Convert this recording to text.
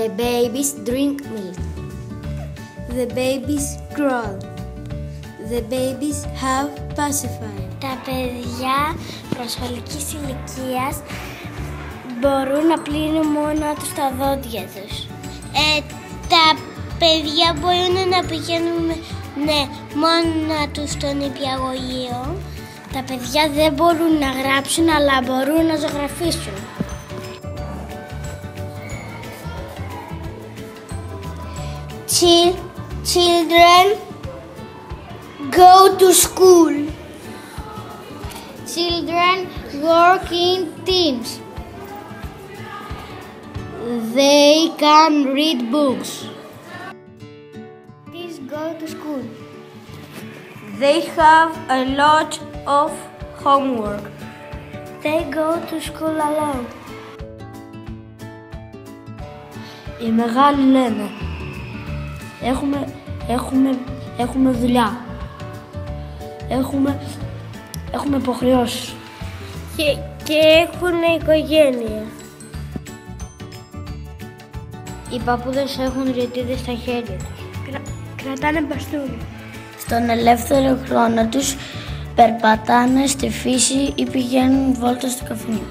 The babies drink milk. The babies crawl. The babies have pacifier. Τα παιδιά προσχολικής ηλικίας μπορούν να πλύνουν μόνο τους τα δόντια τους. Τα παιδιά μπορούν να πηγαίνουν μόνα τους στο νηπιαγωγείο. Τα παιδιά δεν μπορούν να γράψουν, αλλά μπορούν να ζωγραφίσουν. Children go to school. Children work in teams. They can read books. Please go to school. They have a lot of homework. They go to school alone. Οι μεγάλοι λένε έχουμε δουλειά. Έχουμε υποχρεώσεις. Και έχουν οικογένεια. Οι παππούδες έχουν ρητίδες στα χέρια τους. Κρατάνε μπαστούνι. Στον ελεύθερο χρόνο τους περπατάνε στη φύση ή πηγαίνουν βόλτα στο καφενείο.